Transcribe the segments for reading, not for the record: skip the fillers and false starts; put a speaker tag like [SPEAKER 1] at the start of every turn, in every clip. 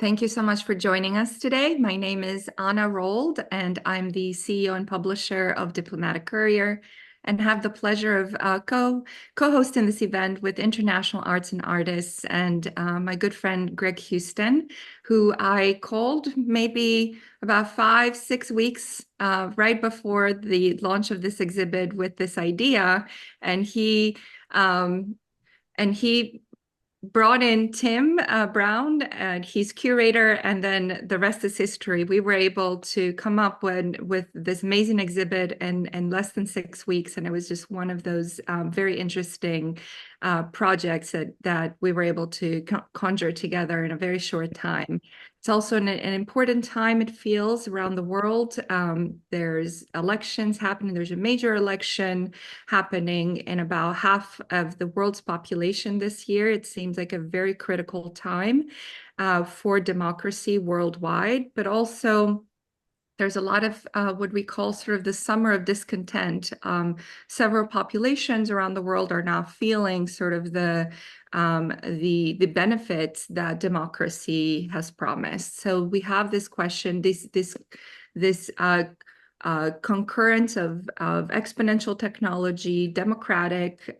[SPEAKER 1] Thank you so much for joining us today. My name is Anna Rold, and I'm the CEO and publisher of Diplomatic Courier, and have the pleasure of co-hosting this event with international arts and artists and my good friend Greg Houston, who I called maybe about 5-6 weeks right before the launch of this exhibit with this idea, and he brought in Tim Brown, and he's curator, and then the rest is history. We were able to come up with this amazing exhibit in less than 6 weeks, and it was just one of those very interesting projects that we were able to conjure together in a very short time. It's also an important time, it feels, around the world. There's elections happening. There's a major election happening in about half of the world's population this year. It seems like a very critical time for democracy worldwide, but also there's a lot of what we call sort of the summer of discontent. Several populations around the world are now feeling sort of the benefits that democracy has promised. So we have this question, this concurrence of exponential technology, democratic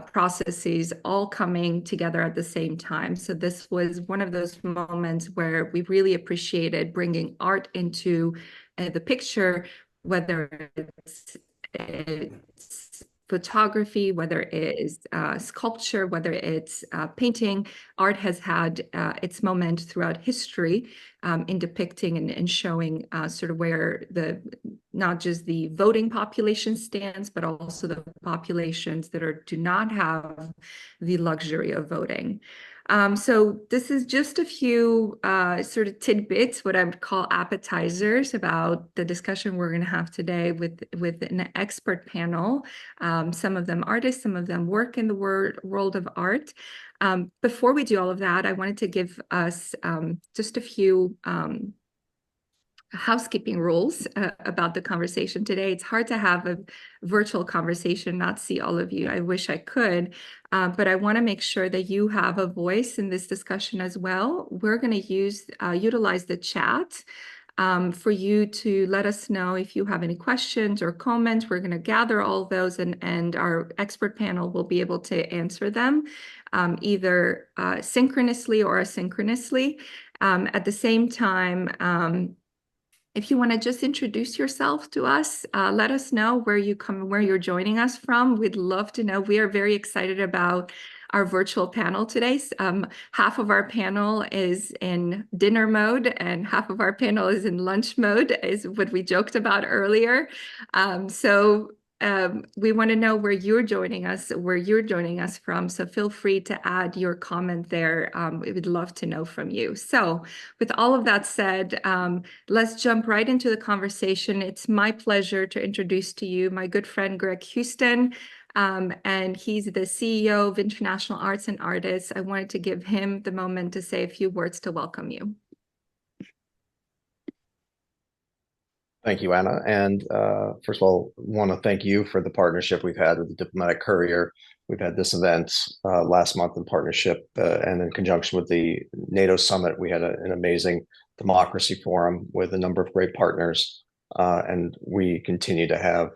[SPEAKER 1] processes all coming together at the same time. So this was one of those moments where we really appreciated bringing art into the picture, whether it's photography, whether it is sculpture, whether it's painting. Art has had its moment throughout history in depicting and showing sort of where not just the voting population stands, but also the populations that do not have the luxury of voting. So this is just a few sort of tidbits, what I would call appetizers, about the discussion we're going to have today with an expert panel. Some of them artists, some of them work in the world of art. Before we do all of that, I wanted to give us just a few housekeeping rules about the conversation today. It's hard to have a virtual conversation, not see all of you. I wish I could, but I want to make sure that you have a voice in this discussion as well. We're going to utilize the chat for you to let us know if you have any questions or comments. We're going to gather all those, and our expert panel will be able to answer them either synchronously or asynchronously. At the same time, if you want to just introduce yourself to us, let us know where you're joining us from. We'd love to know. We are very excited about our virtual panel today. Half of our panel is in dinner mode and half of our panel is in lunch mode, is what we joked about earlier. We want to know where you're joining us from. So feel free to add your comment there. We would love to know from you. So with all of that said, let's jump right into the conversation. It's my pleasure to introduce to you my good friend, Greg Houston. And he's the CEO of International Arts and Artists. I wanted to give him the moment to say a few words to welcome you.
[SPEAKER 2] Thank you, Anna. And first of all, I want to thank you for the partnership we've had with the Diplomatic Courier. We've had this event last month in partnership and in conjunction with the NATO summit. We had an amazing democracy forum with a number of great partners. And we continue to have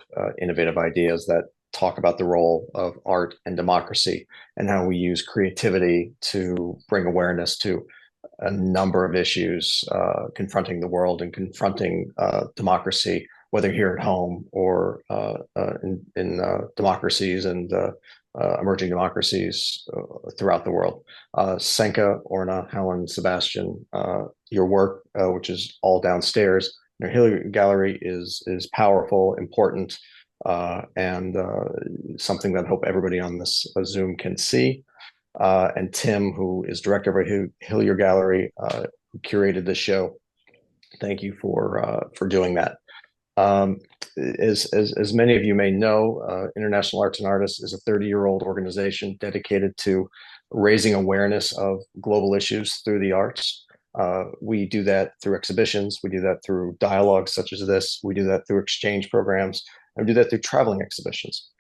[SPEAKER 2] innovative ideas that talk about the role of art and democracy and how we use creativity to bring awareness to a number of issues confronting the world and confronting democracy, whether here at home or in democracies and emerging democracies throughout the world. Senka, Orna, Helen, Sebastian, your work, which is all downstairs, your Hillyer Gallery is powerful, important, and something that I hope everybody on this Zoom can see. And Tim, who is director of Hillyer Gallery, who curated this show. Thank you for doing that. As many of you may know, International Arts and Artists is a 30-year-old organization dedicated to raising awareness of global issues through the arts. We do that through exhibitions. We do that through dialogues such as this. We do that through exchange programs. And we do that through traveling exhibitions.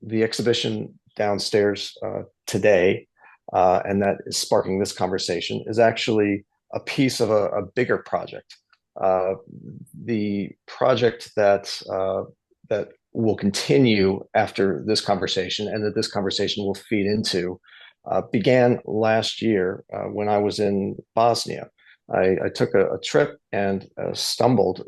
[SPEAKER 2] The exhibition downstairs today and that is sparking this conversation, is actually a piece of a bigger project. The project that will continue after this conversation, and that this conversation will feed into, began last year when I was in Bosnia. I took a trip and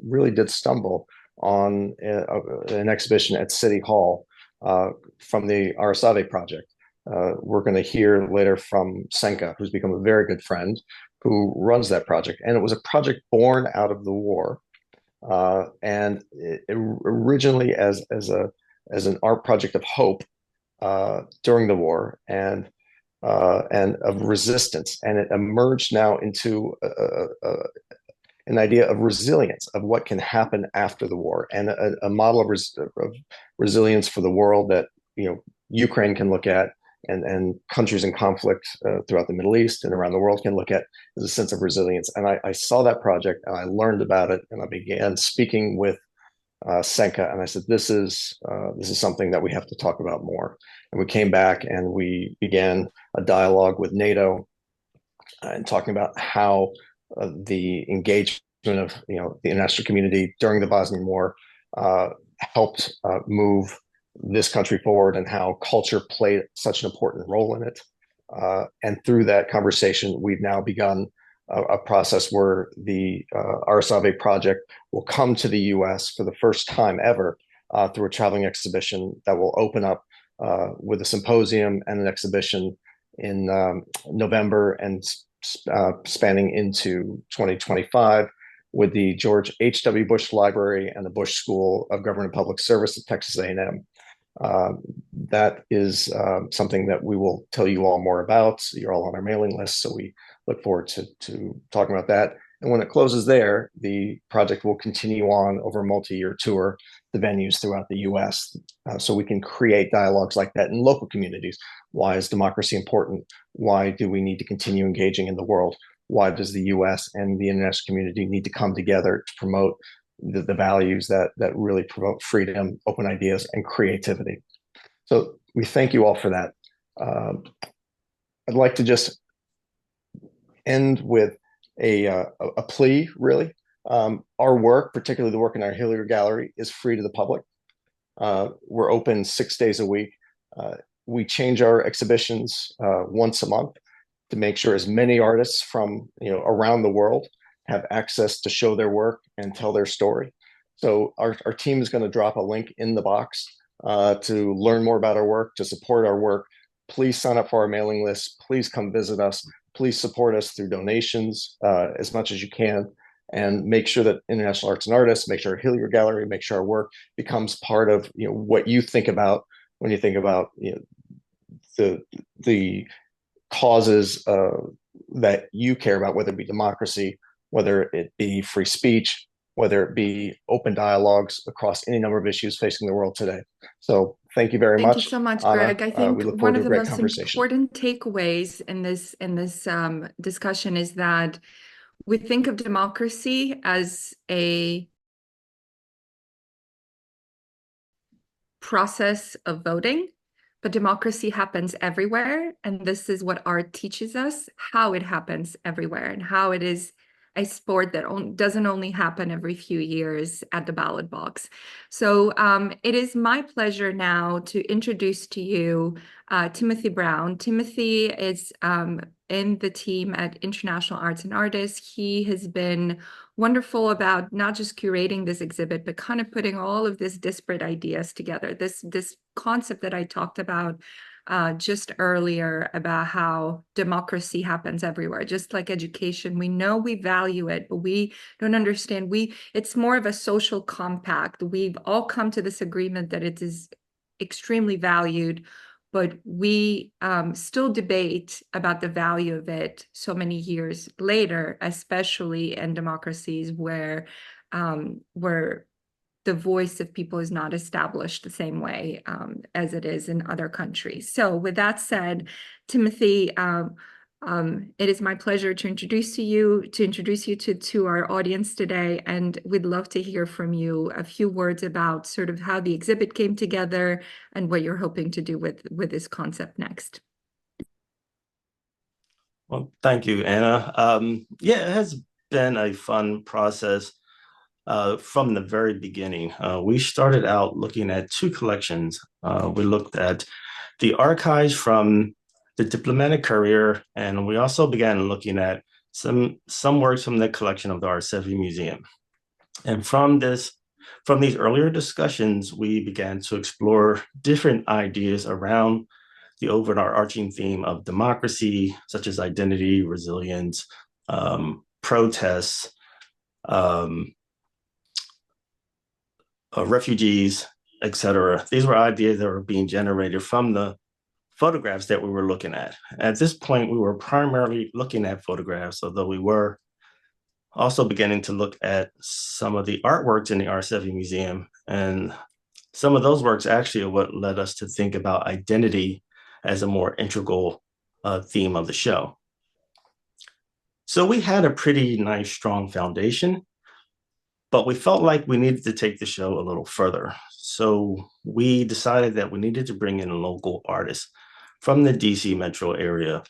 [SPEAKER 2] really did stumble on an exhibition at City Hall from the Ars Aevi project. We're going to hear later from Senka, who's become a very good friend, who runs that project. And it was a project born out of the war. And originally as an art project of hope during the war and of resistance. And it emerged now into an idea of resilience, of what can happen after the war, and a model of resilience for the world that Ukraine can look at, and countries in conflict throughout the Middle East and around the world can look at, as a sense of resilience. And I saw that project and I learned about it, and I began speaking with Senka, and I said, this is something that we have to talk about more. And we came back and we began a dialogue with NATO and talking about how the engagement of the international community during the Bosnian War helped move this country forward, and how culture played such an important role in it. And through that conversation, we've now begun a process where the Ars Aevi project will come to the U.S. for the first time ever through a traveling exhibition that will open up with a symposium and an exhibition in November, and spanning into 2025 with the George H.W. Bush Library and the Bush School of Government and Public Service at Texas A&M. That is something that we will tell you all more about. You're all on our mailing list, so we look forward to talking about that. And when it closes there, the project will continue on over a multi-year tour, the venues throughout the US, so we can create dialogues like that in local communities. Why is democracy important? Why do we need to continue engaging in the world? Why does the US and the international community need to come together to promote the values that really promote freedom, open ideas, and creativity? So we thank you all for that. I'd like to just end with a plea, really. Our work, particularly the work in our Hillyer Gallery, is free to the public. We're open 6 days a week. We change our exhibitions once a month to make sure as many artists from around the world have access to show their work and tell their story. So our team is going to drop a link in the box to learn more about our work, to support our work. Please sign up for our mailing list. Please come visit us. Please support us through donations as much as you can, and make sure that International Arts and Artists, make sure our Hillyer Gallery, make sure our work becomes part of what you think about when you think about the causes that you care about, whether it be democracy, whether it be free speech, whether it be open dialogues across any number of issues facing the world today. So thank you very much.
[SPEAKER 1] Thank you so much,
[SPEAKER 2] Anna.
[SPEAKER 1] Greg. I think
[SPEAKER 2] we look
[SPEAKER 1] one
[SPEAKER 2] forward to
[SPEAKER 1] of
[SPEAKER 2] a
[SPEAKER 1] the
[SPEAKER 2] great
[SPEAKER 1] most
[SPEAKER 2] conversation.
[SPEAKER 1] important takeaways in this discussion is that we think of democracy as a process of voting, but democracy happens everywhere. And this is what art teaches us, how it happens everywhere, and how it is a sport that doesn't only happen every few years at the ballot box. So it is my pleasure now to introduce to you Timothy Brown. Timothy is in the team at International Arts and Artists. He has been wonderful about not just curating this exhibit, but kind of putting all of these disparate ideas together. This concept that I talked about just earlier, about how democracy happens everywhere, just like education. We know we value it, but we don't understand. It's more of a social compact. We've all come to this agreement that it is extremely valued, but we still debate about the value of it so many years later, especially in democracies where the voice of people is not established the same way as it is in other countries. So with that said, Timothy, it is my pleasure to introduce you to our audience today, and we'd love to hear from you a few words about sort of how the exhibit came together and what you're hoping to do with this concept next.
[SPEAKER 3] Well, thank you, Anna. Yeah, it has been a fun process from the very beginning. We started out looking at two collections. We looked at the archives from the Diplomatic Courier, and we also began looking at some works from the collection of the Ars Aevi Museum. And from these earlier discussions, we began to explore different ideas around the overarching theme of democracy, such as identity, resilience, protests, um, refugees, etc. These were ideas that were being generated from the photographs that we were looking at. At this point, we were primarily looking at photographs, although we were also beginning to look at some of the artworks in the Ars Aevi Museum. And some of those works actually are what led us to think about identity as a more integral theme of the show. So we had a pretty nice, strong foundation, but we felt like we needed to take the show a little further. So we decided that we needed to bring in local artists from the DC metro area.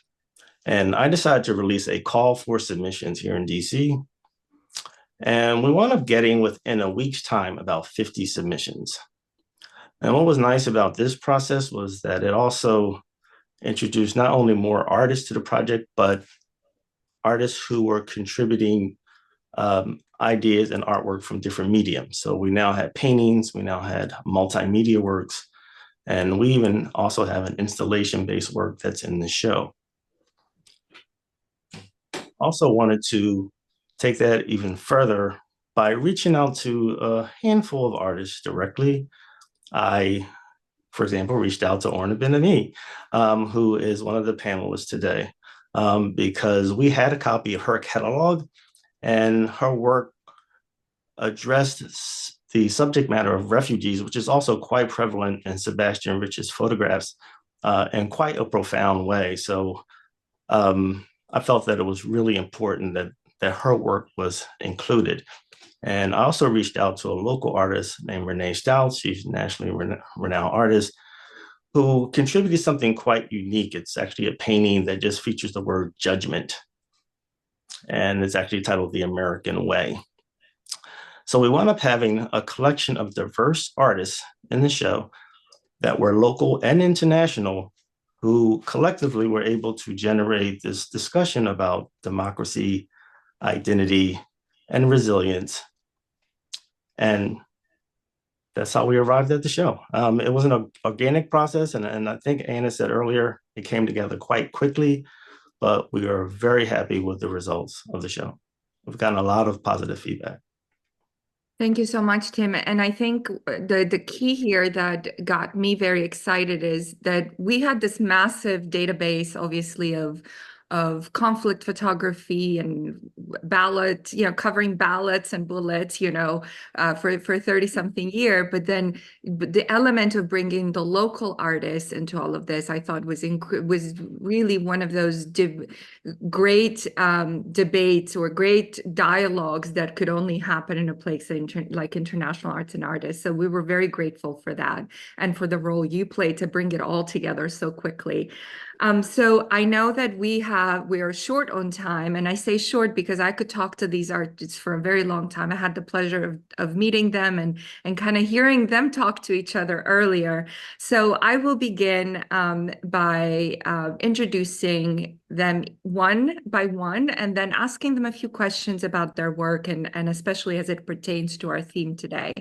[SPEAKER 3] And I decided to release a call for submissions here in DC. And we wound up getting within a week's time about 50 submissions. And what was nice about this process was that it also introduced not only more artists to the project, but artists who were contributing ideas and artwork from different mediums. So we now had paintings, we now had multimedia works, and we even also have an installation-based work that's in the show. Also wanted to take that even further by reaching out to a handful of artists directly. I, for example, reached out to Orna Ben-Ami, who is one of the panelists today, because we had a copy of her catalog, and her work addressed the subject matter of refugees, which is also quite prevalent in Sebastian Rich's photographs in quite a profound way. So I felt that it was really important that her work was included. And I also reached out to a local artist named Renee Stout. She's a nationally renowned artist who contributed something quite unique. It's actually a painting that just features the word judgment. And it's actually titled The American Way. So we wound up having a collection of diverse artists in the show that were local and international, who collectively were able to generate this discussion about democracy, identity, and resilience. And that's how we arrived at the show. It was an organic process, and I think Anna said earlier, it came together quite quickly, but we are very happy with the results of the show. We've gotten a lot of positive feedback.
[SPEAKER 1] Thank you so much, Tim. And I think the key here that got me very excited is that we had this massive database, obviously, of conflict photography and ballot, covering ballots and bullets, for 30-something year. But then the element of bringing the local artists into all of this, I thought was really one of those great debates or great dialogues that could only happen in a place like International Arts and Artists. So we were very grateful for that and for the role you played to bring it all together so quickly. So I know that we are short on time, and I say short because I could talk to these artists for a very long time. I had the pleasure of meeting them and kind of hearing them talk to each other earlier. So I will begin by introducing them one by one and then asking them a few questions about their work and especially as it pertains to our theme today.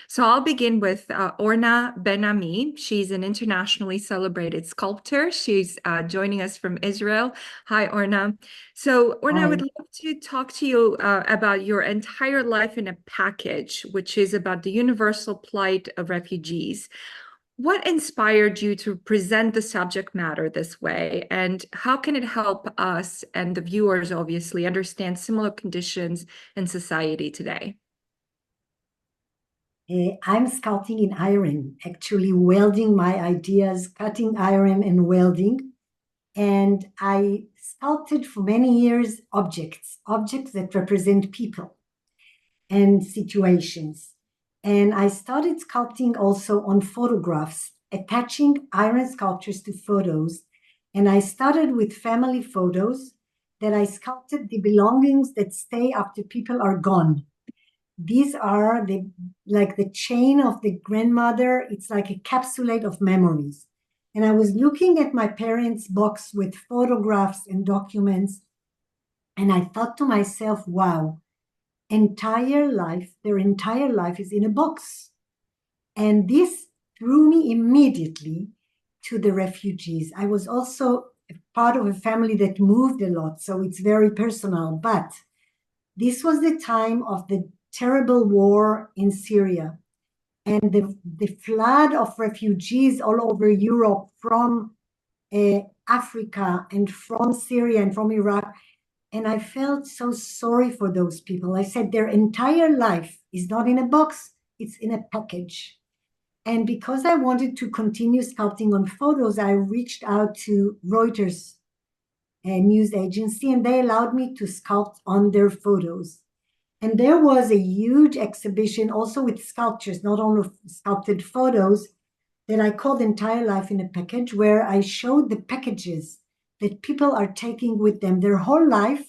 [SPEAKER 1] So I'll begin with Orna Ben-Ami. She's an internationally celebrated sculptor. She's joining us from Israel. Hi, Orna. So, Orna, I would love to talk to you about your entire life in a package, which is about the universal plight of refugees. What inspired you to present the subject matter this way, and how can it help us and the viewers, obviously, understand similar conditions in society today?
[SPEAKER 4] I'm sculpting in iron, actually welding my ideas, cutting iron and welding. And I sculpted for many years objects that represent people and situations. And I started sculpting also on photographs, attaching iron sculptures to photos. And I started with family photos. that I sculpted the belongings that stay after people are gone. These are like the chain of the grandmother. It's like a capsulate of memories. And I was looking at my parents' box with photographs and documents, and I thought to myself, wow, their entire life is in a box. And this threw me immediately to the refugees. I was also part of a family that moved a lot, so it's very personal. But this was the time of the terrible war in Syria and the flood of refugees all over Europe from Africa and from Syria and from Iraq. And I felt so sorry for those people. I said, their entire life is not in a box, it's in a package. And because I wanted to continue sculpting on photos, I reached out to Reuters, a news agency, and they allowed me to sculpt on their photos. And there was a huge exhibition also with sculptures, not only sculpted photos, that I called Entire Life in a Package, where I showed the packages that people are taking with them their whole life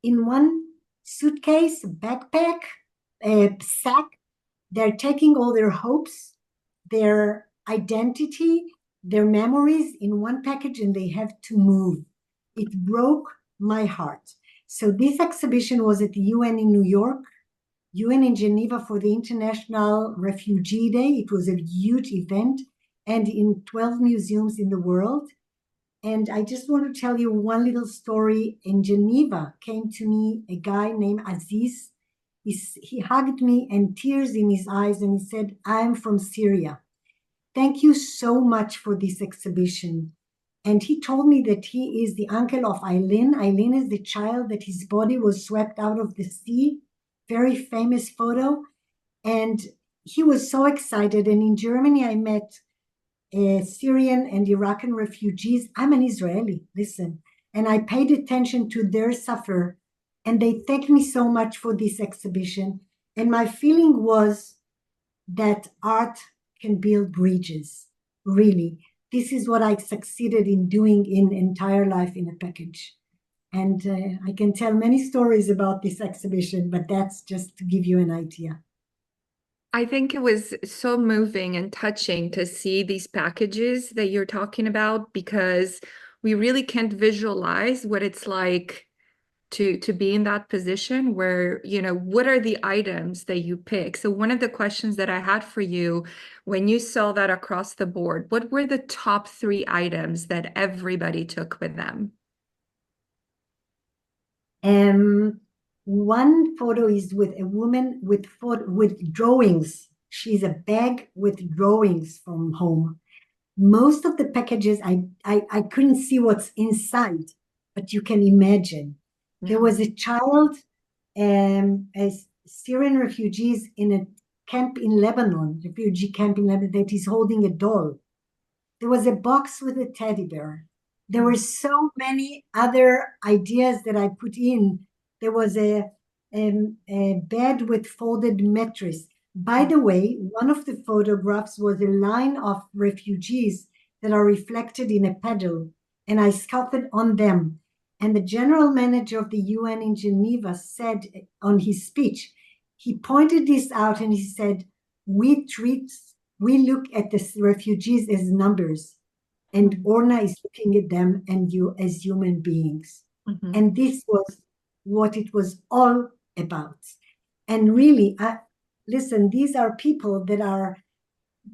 [SPEAKER 4] in one suitcase, backpack, sack. They're taking all their hopes, their identity, their memories in one package, and they have to move. It broke my heart. So this exhibition was at the UN in New York, UN in Geneva for the International Refugee Day. It was a huge event, and in 12 museums in the world. And I just want to tell you one little story. In Geneva came to me a guy named Aziz. He hugged me and tears in his eyes, and he said, I'm from Syria. Thank you so much for this exhibition. And he told me that he is the uncle of Eileen. Eileen is the child that his body was swept out of the sea. Very famous photo. And he was so excited. And in Germany, I met Syrian and Iraqi refugees. I'm an Israeli, listen. And I paid attention to their suffer. And they thanked me so much for this exhibition. And my feeling was that art can build bridges, really. This is what I succeeded in doing in Entire Life in a Package. And I can tell many stories about this exhibition, but that's just to give you an idea.
[SPEAKER 1] I think it was so moving and touching to see these packages that you're talking about, because we really can't visualize what it's like to be in that position where, you know, what are the items that you pick? So one of the questions that I had for you, when you saw that across the board, what were the top 3 items that everybody took with them?
[SPEAKER 4] One photo is with a woman with drawings. She's a bag with drawings from home. Most of the packages, I couldn't see what's inside, but you can imagine. There was a child, as Syrian refugees in a camp in Lebanon, refugee camp in Lebanon, that is holding a doll. There was a box with a teddy bear. There were so many other ideas that I put in. There was a bed with folded mattress. By the way, one of the photographs was a line of refugees that are reflected in a paddle, and I sculpted on them. And the general manager of the UN in Geneva said on his speech, he pointed this out and he said, we look at the refugees as numbers, and Orna is looking at them and you as human beings. And this was what it was all about. And really, listen, these are people that are,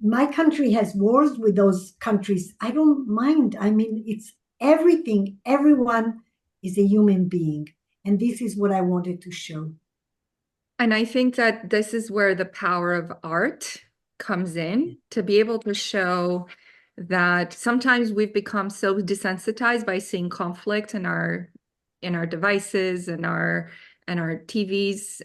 [SPEAKER 4] my country has wars with those countries. I don't mind. I mean, it's everything. Everyone is a human being. And this is what I wanted to show.
[SPEAKER 1] And I think that this is where the power of art comes in, to be able to show that sometimes we've become so desensitized by seeing conflict in our devices and our TVs.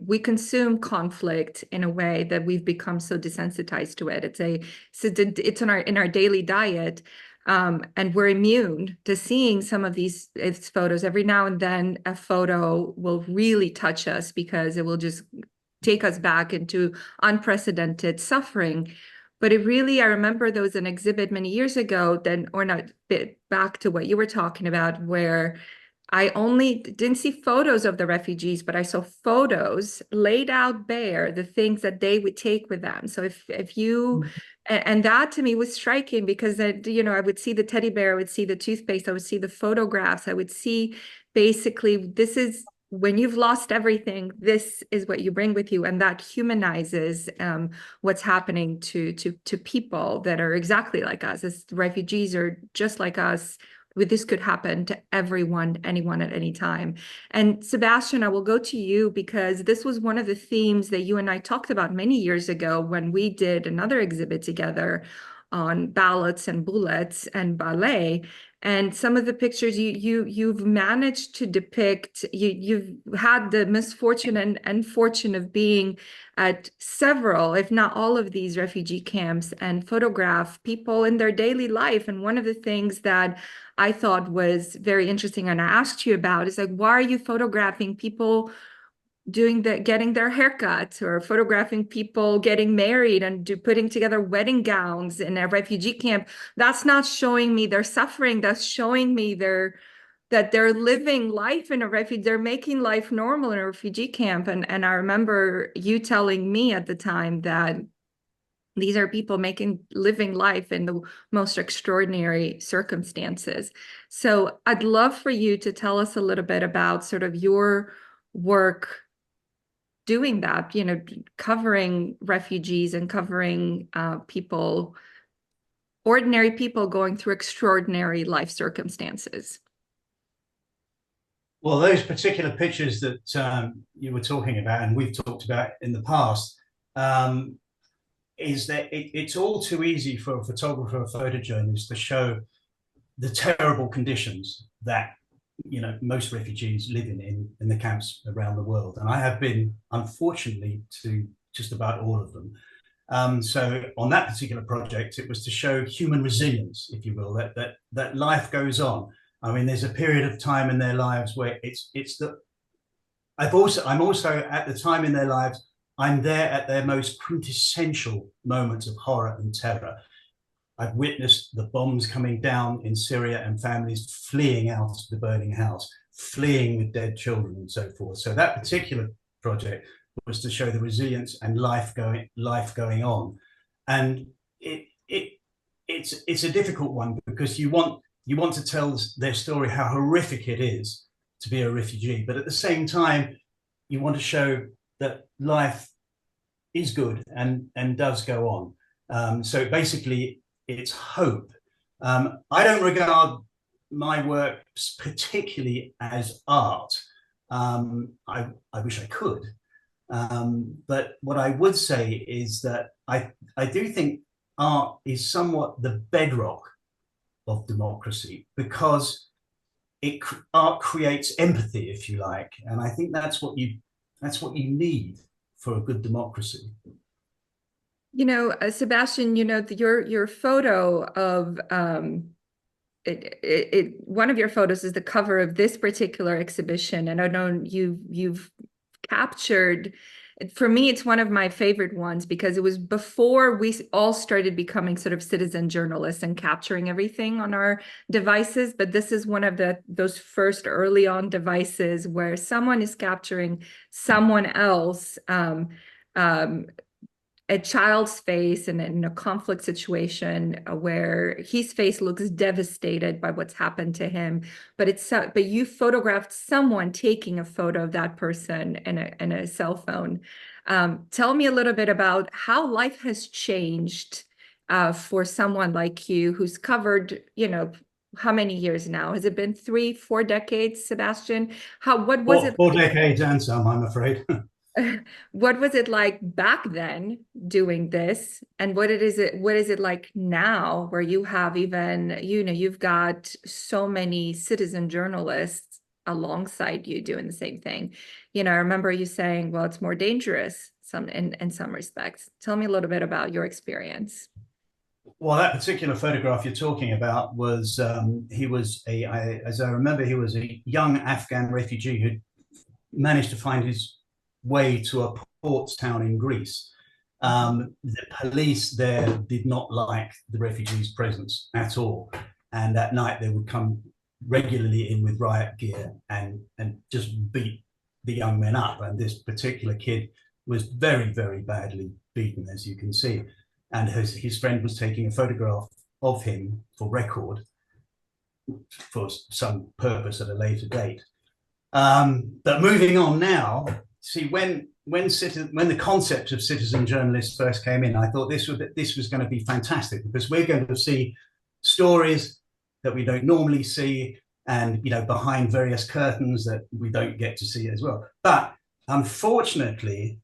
[SPEAKER 1] We consume conflict in a way that we've become so desensitized to it. It's in our daily diet. And we're immune to seeing some of these photos. Every now and then a photo will really touch us because it will just take us back into unprecedented suffering. But it really, I remember there was an exhibit many years ago, back to what you were talking about, where I only didn't see photos of the refugees, but I saw photos laid out bare, the things that they would take with them. So if you, and that to me was striking because I would see the teddy bear, I would see the toothpaste, I would see the photographs, I would see basically this is when you've lost everything, this is what you bring with you, and that humanizes what's happening to people that are exactly like us. As refugees are just like us. This could happen to everyone, anyone at any time. And Sebastian, I will go to you because this was one of the themes that you and I talked about many years ago when we did another exhibit together on ballots and bullets and ballet. And some of the pictures you've managed to depict, you've had the misfortune and fortune of being at several, if not all of these refugee camps and photograph people in their daily life. And one of the things that I thought was very interesting and I asked you about is like, why are you photographing people getting their haircuts or photographing people getting married and putting together wedding gowns in a refugee camp? That's not showing me their suffering. That's showing me that they're living life in a refugee, they're making life normal in a refugee camp. And I remember you telling me at the time that these are people living life in the most extraordinary circumstances. So I'd love for you to tell us a little bit about sort of your work doing that, covering refugees and covering people, ordinary people going through extraordinary life circumstances.
[SPEAKER 5] Well, those particular pictures that you were talking about and we've talked about in the past, is that it's all too easy for a photographer or photojournalist to show the terrible conditions that most refugees live in the camps around the world. And I have been, unfortunately, to just about all of them. So on that particular project, it was to show human resilience, if you will, that life goes on. I mean, there's a period of time in their lives where I'm also at the time in their lives, I'm there at their most quintessential moments of horror and terror. I've witnessed the bombs coming down in Syria and families fleeing out of the burning house, fleeing with dead children and so forth. So that particular project was to show the resilience and life going on. And it's a difficult one because you want to tell their story, how horrific it is to be a refugee, but at the same time, you want to show that life is good and does go on. So basically, it's hope. I don't regard my work particularly as art. I wish I could. But what I would say is that I do think art is somewhat the bedrock of democracy because art creates empathy, if you like, and I think that's what you need for a good democracy.
[SPEAKER 1] Sebastian, your photo of one of your photos is the cover of this particular exhibition, and I know you've captured. For me, it's one of my favorite ones because it was before we all started becoming sort of citizen journalists and capturing everything on our devices. But this is one of those first early on devices where someone is capturing someone else, a child's face in a conflict situation where his face looks devastated by what's happened to him, but you photographed someone taking a photo of that person in a cell phone. Tell me a little bit about how life has changed for someone like you who's covered, how many years now? Has it been 3-4 decades, Sebastian? What was it?
[SPEAKER 5] 4 decades and some, I'm afraid.
[SPEAKER 1] What was it like back then doing this, and what is it like now where you have even, you've got so many citizen journalists alongside you doing the same thing? I remember you saying, well, it's more dangerous in some respects. Tell me a little bit about your experience.
[SPEAKER 5] Well, that particular photograph you're talking about was, as I remember, he was a young Afghan refugee who managed to find his way to a port town in Greece. The police there did not like the refugees' presence at all, and at night they would come regularly in with riot gear and just beat the young men up. And this particular kid was very, very badly beaten, as you can see. And his friend was taking a photograph of him for record for some purpose at a later date. But moving on now, see, when the concept of citizen journalists first came in, I thought this was going to be fantastic, because we're going to see stories that we don't normally see, and behind various curtains that we don't get to see as well. But unfortunately,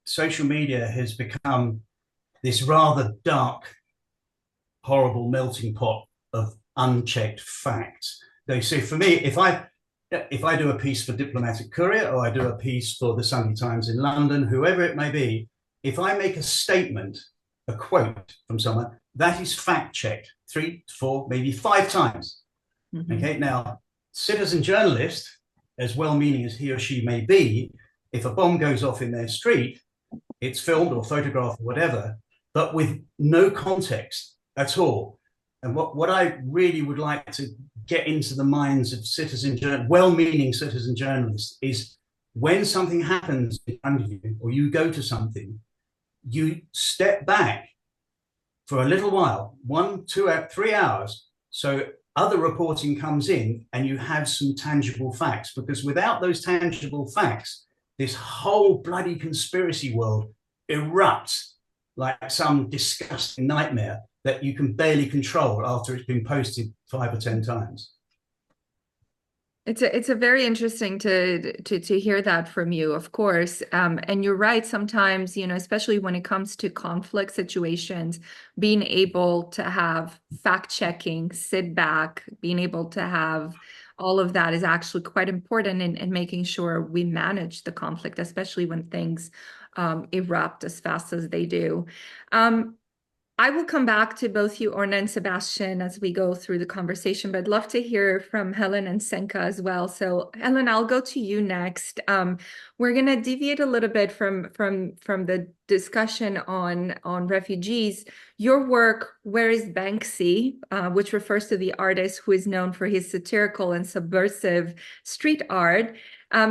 [SPEAKER 5] social media has become this rather dark, horrible melting pot of unchecked facts. So for me, if I do a piece for Diplomatic Courier, or I do a piece for the Sunday Times in London, whoever it may be, if I make a statement, a quote from someone, that is fact-checked 3, 4, maybe 5 times. Mm-hmm. Okay, now, citizen journalist, as well-meaning as he or she may be, if a bomb goes off in their street, it's filmed or photographed or whatever, but with no context at all. And what I really would like to get into the minds of well-meaning citizen journalists is, when something happens in front of you, or you go to something, you step back for a little while, 1, 2, 3 hours, so other reporting comes in and you have some tangible facts. Because without those tangible facts, this whole bloody conspiracy world erupts like some disgusting nightmare that you can barely control after it's been posted 5 or 10 times.
[SPEAKER 1] It's a very interesting to hear that from you, of course. And you're right, sometimes, especially when it comes to conflict situations, being able to have fact-checking, sit back, being able to have all of that is actually quite important in making sure we manage the conflict, especially when things erupt as fast as they do. I will come back to both you, Orna and Sebastian, as we go through the conversation, but I'd love to hear from Helen and Senka as well. So Helen, I'll go to you next. We're going to deviate a little bit from the discussion on refugees. Your work, Where is Banksy, which refers to the artist who is known for his satirical and subversive street art,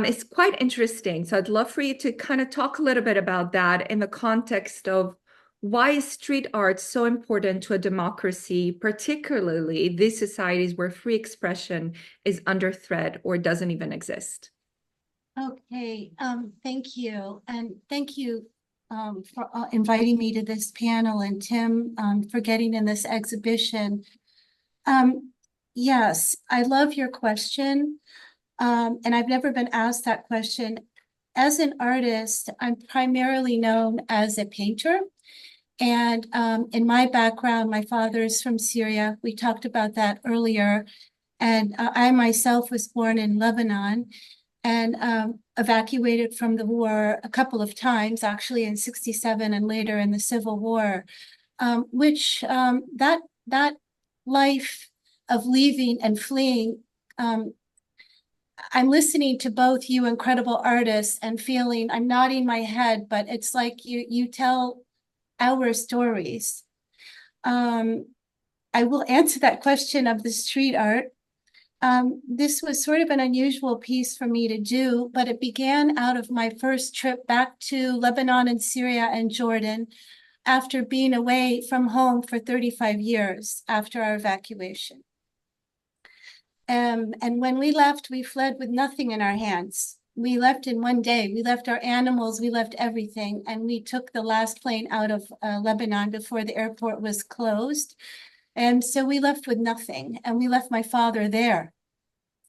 [SPEAKER 1] is quite interesting. So I'd love for you to kind of talk a little bit about that in the context of why is street art so important to a democracy, particularly these societies where free expression is under threat or doesn't even exist?
[SPEAKER 6] Okay, thank you. And thank you for inviting me to this panel, and Tim for getting in this exhibition. Yes, I love your question. And I've never been asked that question. As an artist, I'm primarily known as a painter. And in my background, my father is from Syria. We talked about that earlier. And I myself was born in Lebanon and evacuated from the war a couple of times, actually in '67 and later in the Civil War, which that life of leaving and fleeing, I'm listening to both you incredible artists and feeling, I'm nodding my head, but it's like you tell our stories. I will answer that question of the street art. This was sort of an unusual piece for me to do, but it began out of my first trip back to Lebanon and Syria and Jordan after being away from home for 35 years after our evacuation. And when we left, we fled with nothing in our hands. We left in one day. We left our animals, we left everything, and we took the last plane out of Lebanon before the airport was closed. And so we left with nothing, and we left my father there.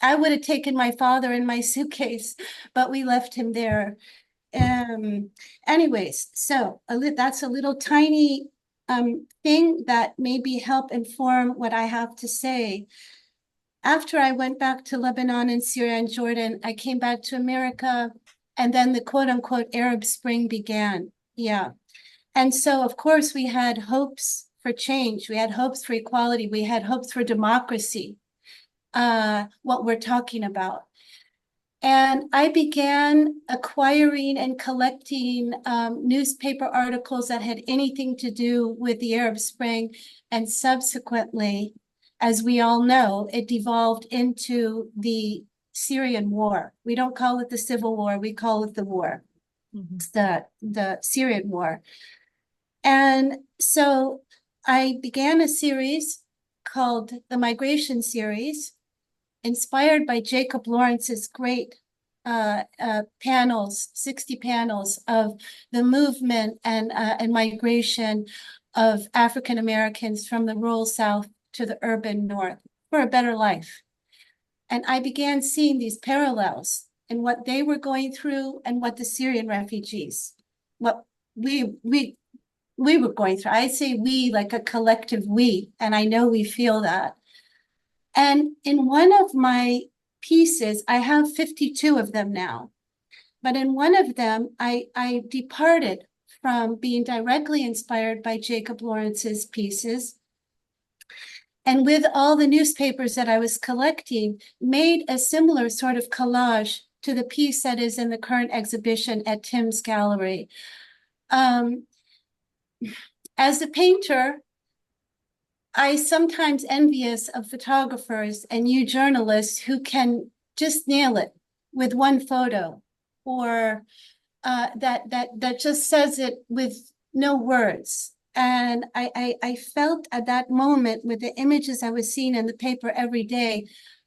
[SPEAKER 6] I would have taken my father in my suitcase, but we left him there. Anyways, so that's a little tiny thing that maybe help inform what I have to say. After I went back to Lebanon and Syria and Jordan, I came back to America, and then the quote unquote Arab Spring began. Yeah. And so, of course, we had hopes for change. We had hopes for equality. We had hopes for democracy, what we're talking about. And I began acquiring and collecting newspaper articles that had anything to do with the Arab Spring, and subsequently as we all know, it devolved into the Syrian war. We don't call it the civil war, we call it the war. It's the Syrian war. And so I began a series called the Migration Series, inspired by Jacob Lawrence's great panels, 60 panels of the movement and migration of African Americans from the rural South to the urban North for a better life. And I began seeing these parallels in what they were going through and what the Syrian refugees, what we were going through. I say we like a collective we, and I know we feel that. And in one of my pieces, I have 52 of them now, but in one of them, I departed from being directly inspired by Jacob Lawrence's pieces, and with all the newspapers that I was collecting, made a similar sort of collage to the piece that is in the current exhibition at Tim's Gallery. As a painter, I sometimes envious of photographers and you journalists who can just nail it with one photo, or that just says it with no words. And I felt at that moment, with the images I was seeing in the paper every day,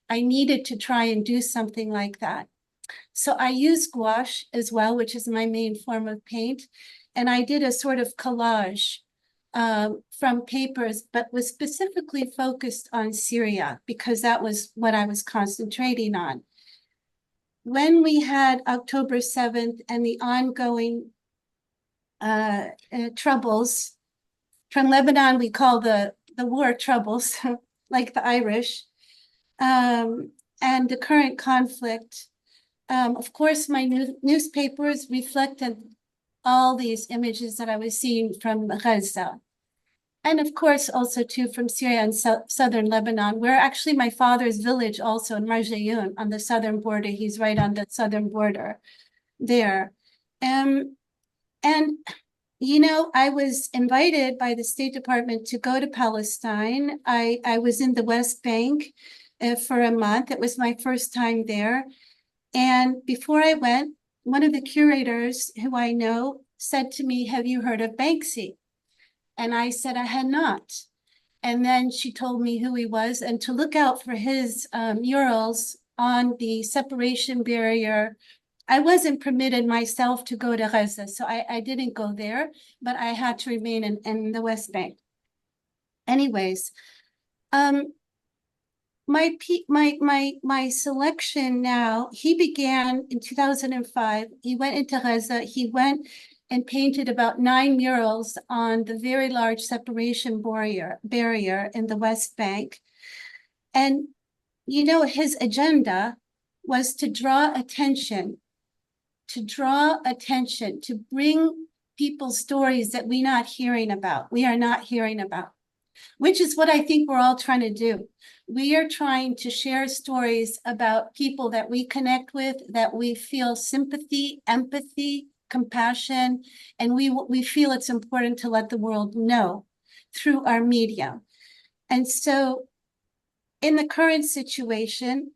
[SPEAKER 6] I needed to try and do something like that. So I use gouache as well, which is my main form of paint. And I did a sort of collage from papers, but was specifically focused on Syria because that was what I was concentrating on. When we had October 7th and the ongoing troubles, from Lebanon, we call the war troubles, like the Irish, and the current conflict. Of course, my newspapers reflected all these images that I was seeing from Gaza. And of course, also too from Syria and southern Lebanon, where actually my father's village also in Marjayoun on the southern border, he's right on the southern border there. And you know, I was invited by the State Department to go to Palestine. I was in the West Bank for a month. It was my first time there. And before I went, one of the curators who I know said to me, "Have you heard of Banksy?" And I said I had not. And then she told me who he was and to look out for his murals on the separation barrier. I wasn't permitted myself to go to Gaza, so I didn't go there, but I had to remain in the West Bank. Anyways, my selection now, he began in 2005. He went into Gaza. He went and painted about 9 murals on the very large separation barrier in the West Bank. And, you know, his agenda was to draw attention, to bring people stories that we are not hearing about, which is what I think we're all trying to do. We are trying to share stories about people that we connect with, that we feel sympathy, empathy, compassion, and we feel it's important to let the world know through our media. And so in the current situation,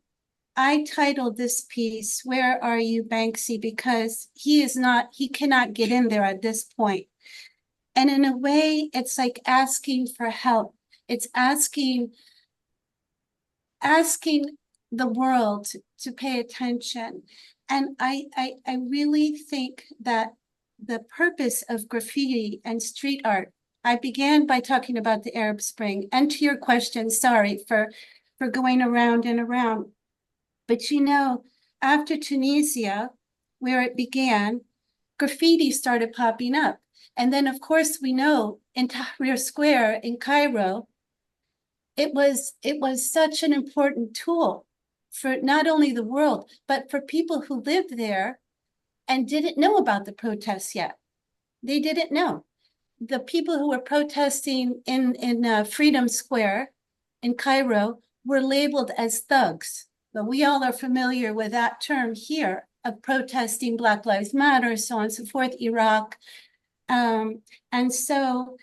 [SPEAKER 6] I titled this piece, "Where Are You, Banksy?" because he cannot get in there at this point. And in a way, it's like asking for help. It's asking the world to pay attention. And I really think that the purpose of graffiti and street art, I began by talking about the Arab Spring, and to your question, sorry for going around and around. But you know, after Tunisia, where it began, graffiti started popping up. And then, of course, we know in Tahrir Square in Cairo, it was such an important tool for not only the world, but for people who lived there and didn't know about the protests yet. They didn't know. The people who were protesting in Freedom Square in Cairo were labeled as thugs. But we all are familiar with that term here of protesting Black Lives Matter, so on and so forth, Iraq. And so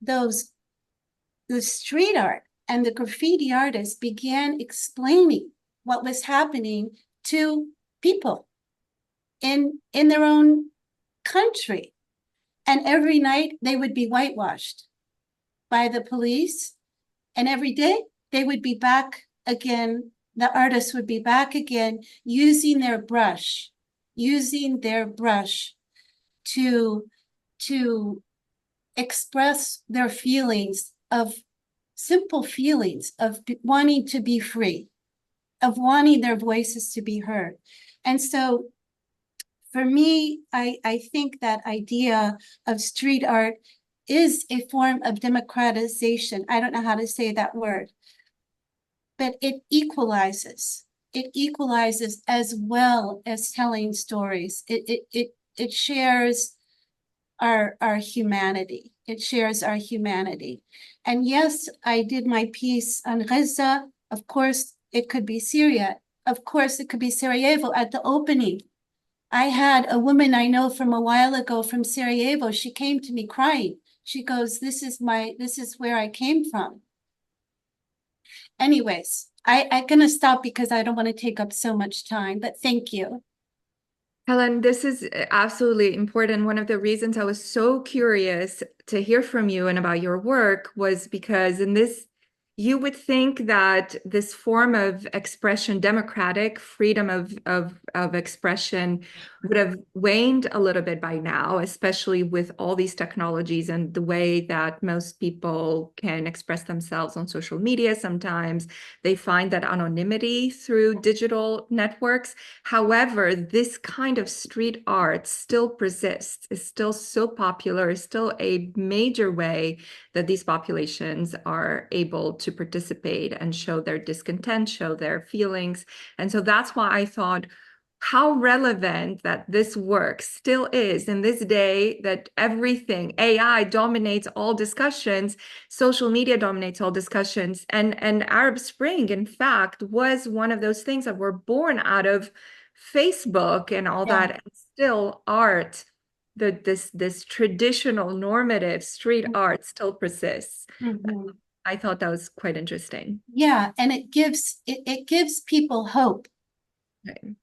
[SPEAKER 6] the street art And the graffiti artists began explaining what was happening to people in their own country. And every night they would be whitewashed by the police. And every day they would be back again. The artists would be back again using their brush to express their feelings of simple feelings of wanting to be free, of wanting their voices to be heard. And so for me, I think that idea of street art is a form of democratization. I don't know how to say that word, but it equalizes. It equalizes as well as telling stories. It shares our humanity. It shares our humanity. And yes, I did my piece on Gaza. Of course, it could be Syria. Of course, it could be Sarajevo at the opening. I had a woman I know from a while ago from Sarajevo. She came to me crying. She goes, this is where I came from. Anyways, I'm gonna stop because I don't want to take up so much time, but thank you.
[SPEAKER 1] Helen, this is absolutely important. One of the reasons I was so curious to hear from you and about your work was because in this, you would think that this form of expression, democratic freedom of expression, would have waned a little bit by now, especially with all these technologies and the way that most people can express themselves on social media. Sometimes they find that anonymity through digital networks. However, this kind of street art still persists, is still so popular, is still a major way that these populations are able to participate and show their discontent, show their feelings. And so that's why I thought how relevant that this work still is in this day that everything, AI dominates all discussions, social media dominates all discussions. And Arab Spring, in fact, was one of those things that were born out of Facebook and all that, and still art, this traditional normative street art still persists. I thought that was quite interesting.
[SPEAKER 6] Yeah, and it gives people hope.
[SPEAKER 1] Right.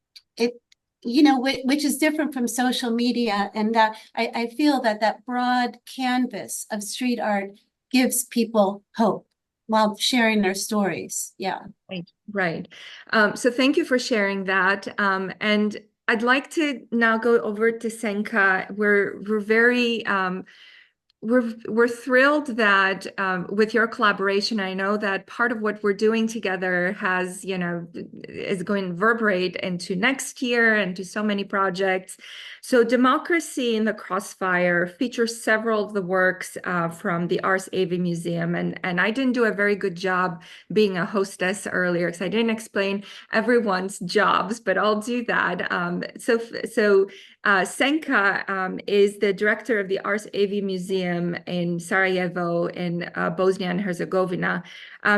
[SPEAKER 6] Which is different from social media, and that I feel that broad canvas of street art gives people hope while sharing their stories. Yeah.
[SPEAKER 1] Right. So thank you for sharing that. And I'd like to now go over to Senka. We're very we're thrilled that with your collaboration, I know that part of what we're doing together has, is going to reverberate into next year and to so many projects. So Democracy in the Crossfire features several of the works from the Ars Aevi Museum. And I didn't do a very good job being a hostess earlier because I didn't explain everyone's jobs, but I'll do that. So Senka is the director of the Ars Aevi Museum in Sarajevo in Bosnia and Herzegovina.